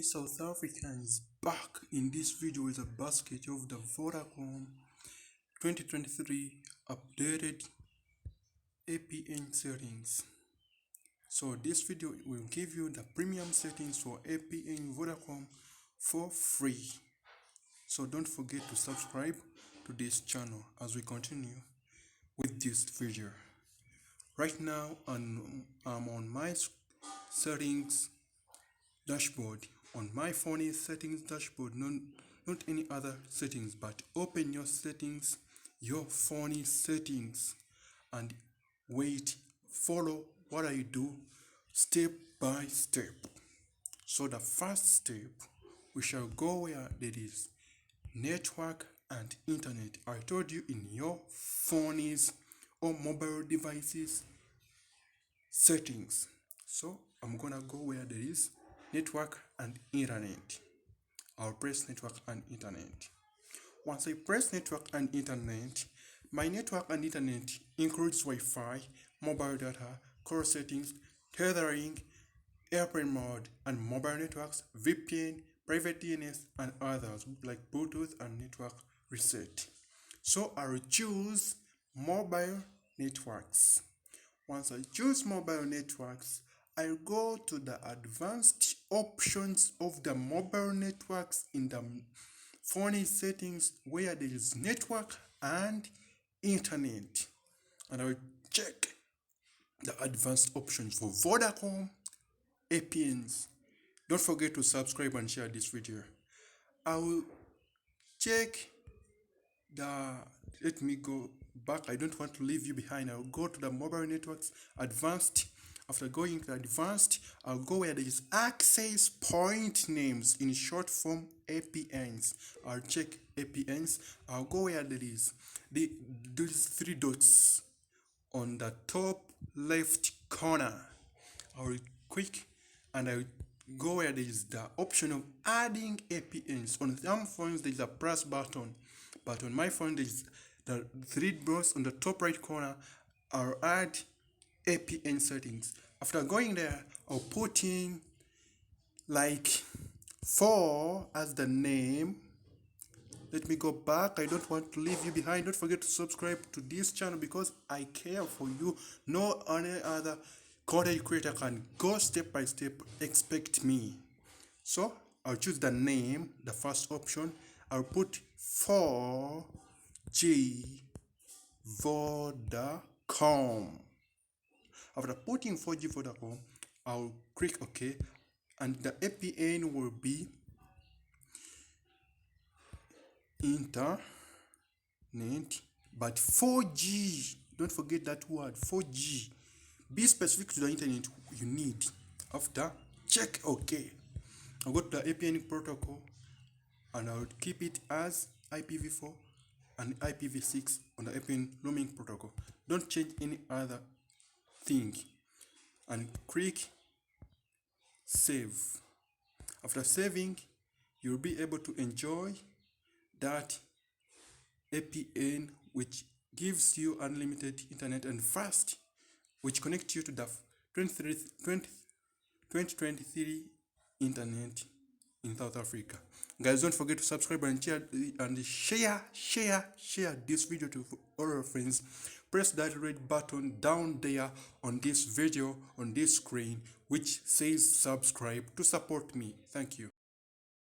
South African is back in this video with a basket of the Vodacom 2023 updated APN settings. So this video will give you the premium settings for APN Vodacom for free. So don't forget to subscribe to this channel as we continue with this video. Right now I'm on my settings dashboard. On my phone is settings dashboard, not any other settings, but open your settings, your phone settings, and wait, follow what I do step by step. So the first step, we shall go where there is network and internet. I told you in your phones or mobile devices settings. So I'm gonna go where there is network and internet. I'll press network and internet. Once I press network and internet, my network and internet includes Wi-Fi, mobile data, core settings, tethering, airplane mode, and mobile networks, VPN, private DNS, and others like Bluetooth and network reset. So I'll choose mobile networks. Once I choose mobile networks, I'll go to the advanced options of the mobile networks in the phone settings where there is network and internet. And I'll check the advanced options for Vodacom APNs. Don't forget to subscribe and share this video. I will check let me go back. I don't want to leave you behind. I'll go to the mobile networks advanced. After going to advanced, I'll go where there is access point names, in short form APNs. I'll check APNs. I'll go where there is these three dots on the top left corner. I'll click and I'll go where there is the option of adding APNs. On some phones there is a plus button, but on my phone there is the three dots on the top right corner. I'll add APN settings. After going there, I'll put in like 4 as the name. Let me go back. I don't want to leave you behind. Don't forget to subscribe to this channel because I care for you. No any other content creator can go step by step. Expect me. So I'll choose the name, the first option. I'll put 4G Vodacom. After putting 4G Vodacom, I'll click OK, and the APN will be internet, but 4G. Don't forget that word, 4G. Be specific to the internet you need. After, check OK. I'll go to the APN protocol and I'll keep it as IPv4 and IPv6 on the APN roaming protocol. Don't change any other thing and click save. After saving, you'll be able to enjoy that APN which gives you unlimited internet and fast, which connects you to the 2023 internet in South Africa. Guys, don't forget to subscribe and share this video to all your friends. Press that red button down there on this video on this screen which says subscribe to support me. Thank you.